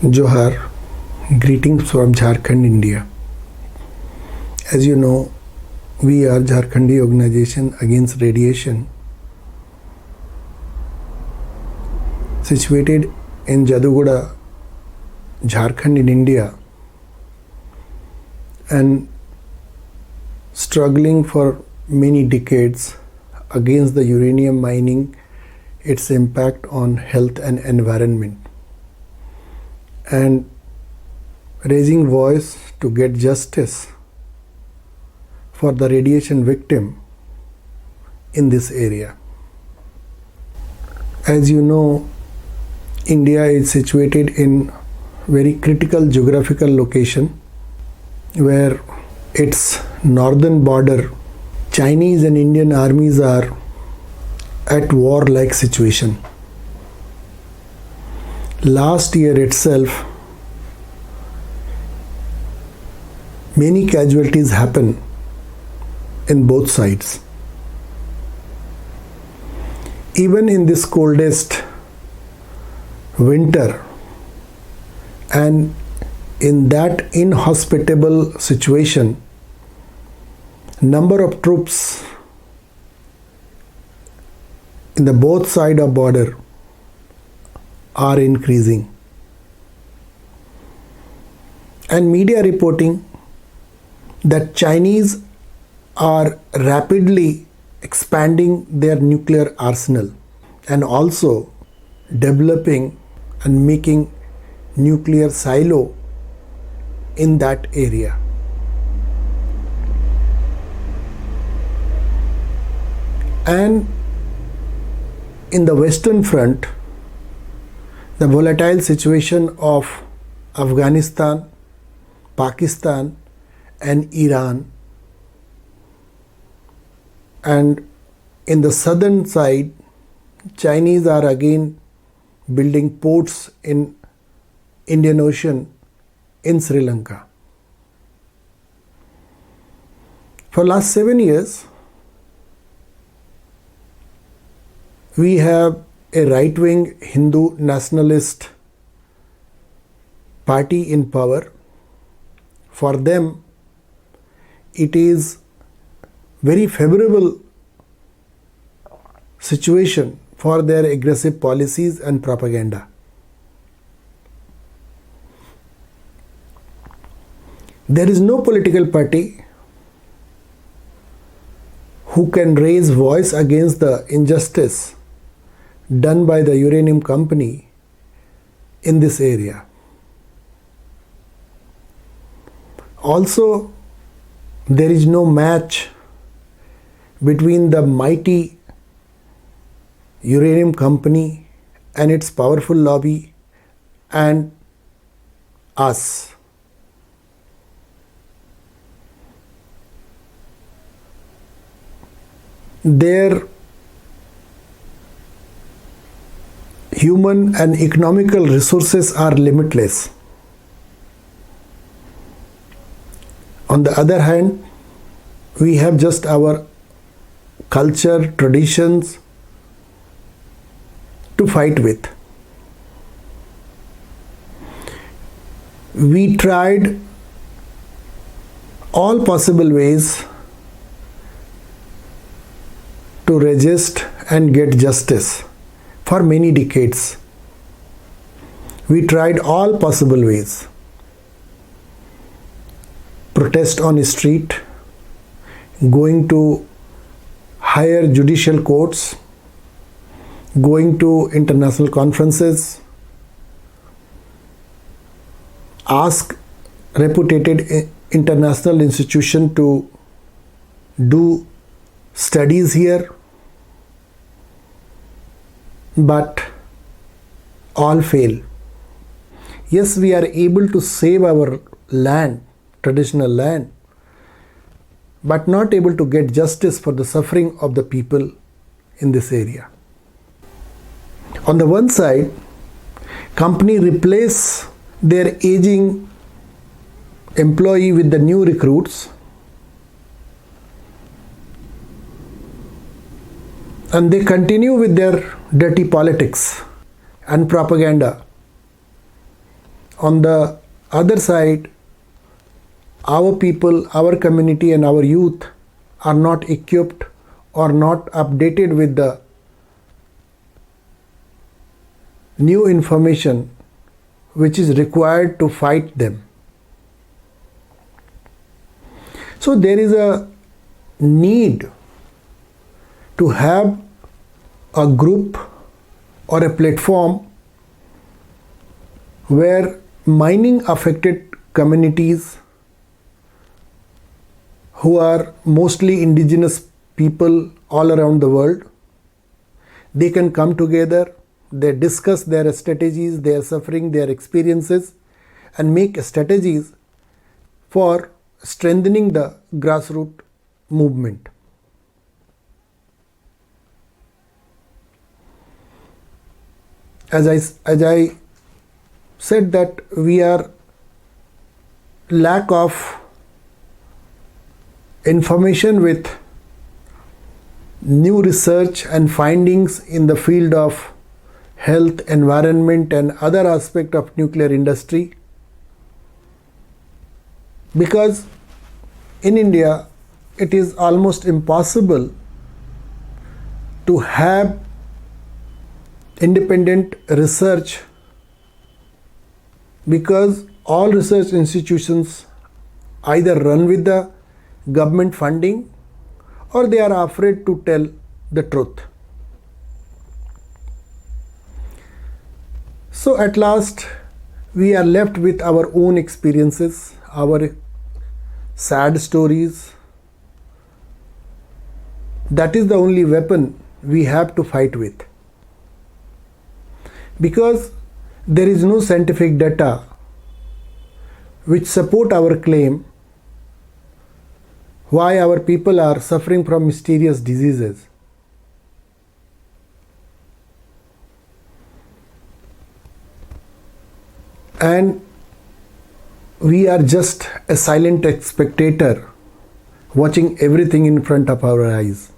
Johar, greetings from Jharkhand, India. As you know, we are Jharkhandi Organization Against Radiation, situated in Jadugoda, Jharkhand in India, and struggling for many decades against the uranium mining, its impact on health and environment, and raising voice to get justice for the radiation victim in this area. As you know, India is situated in very critical geographical location where its northern border, Chinese and Indian armies are at war-like situation. Last year itself, many casualties happened in both sides. Even in this coldest winter and in that inhospitable situation, number of troops in the both side of border are increasing. And media reporting that Chinese are rapidly expanding their nuclear arsenal and also developing and making nuclear silo in that area. And in the Western Front, the volatile situation of Afghanistan, Pakistan and Iran, and in the southern side, Chinese are again building ports in Indian Ocean in Sri Lanka. For last 7 years, we have a right-wing Hindu nationalist party in power. For them, it is very favorable situation for their aggressive policies and propaganda. There is no political party who can raise voice against the injustice done by the uranium company in this area. Also, there is no match between the mighty uranium company and its powerful lobby and us. Their human and economical resources are limitless. On the other hand, we have just our culture, traditions to fight with. We tried all possible ways to resist and get justice for many decades. We tried all possible ways. Protest on the street, going to higher judicial courts, going to international conferences, ask reputed international institution to do studies here, but all fail. Yes, we are able to save our land, traditional land, but not able to get justice for the suffering of the people in this area. On the one side, company replace their aging employee with the new recruits, and they continue with their dirty politics and propaganda On the other side, our people, our community, and our youth are not equipped or not updated with the new information which is required to fight them. So there is a need to have a group or a platform where mining affected communities who are mostly indigenous people all around the world, they can come together, they discuss their strategies, their suffering, their experiences, and make strategies for strengthening the grassroots movement. As I said that we are lack of information with new research and findings in the field of health, environment, and other aspect of nuclear industry, because in India it is almost impossible to have independent research, because all research institutions either run with the government funding or they are afraid to tell the truth. So at last we are left with our own experiences, our sad stories. That is the only weapon we have to fight with, because there is no scientific data which support our claim why our people are suffering from mysterious diseases. And we are just a silent spectator watching everything in front of our eyes.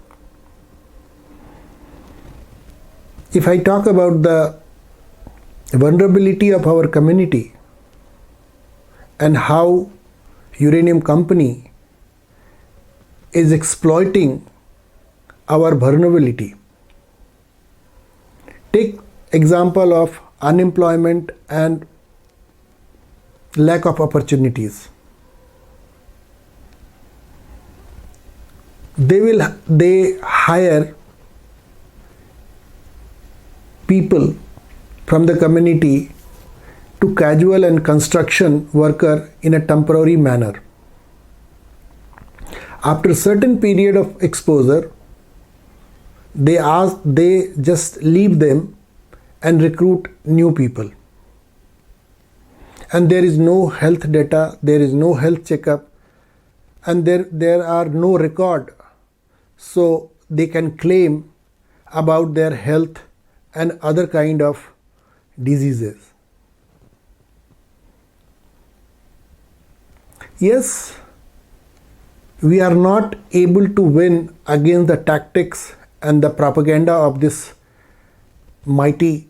If I talk about the vulnerability of our community and how uranium company is exploiting our vulnerability, take example of unemployment and lack of opportunities. They hire people from the community to casual and construction worker in a temporary manner. After a certain period of exposure, they just leave them and recruit new people. And there is no health data, there is no health checkup, and there are no record, so they can claim about their health and other kind of diseases. Yes, we are not able to win against the tactics and the propaganda of this mighty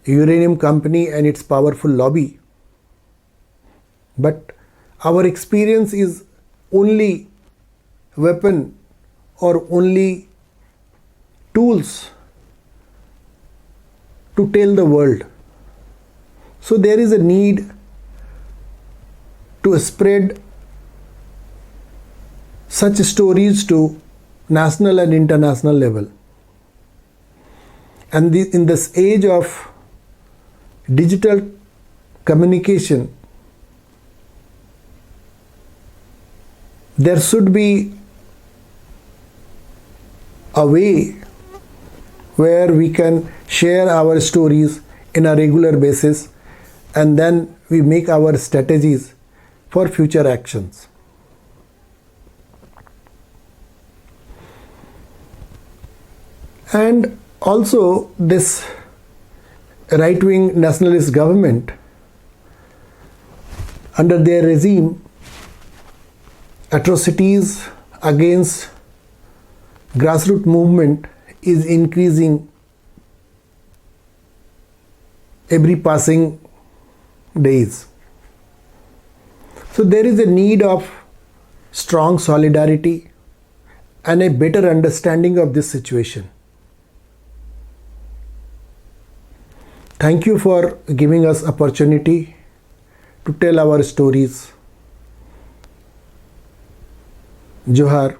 uranium company and its powerful lobby, but our experience is only weapon or only tools to tell the world. So there is a need to spread such stories to national and international level. And in this age of digital communication, there should be a way where we can share our stories in a regular basis, and then we make our strategies for future actions. And also this right-wing nationalist government, under their regime, atrocities against grassroots movement is increasing every passing days. So there is a need of strong solidarity and a better understanding of this situation. Thank you for giving us opportunity to tell our stories. Johar.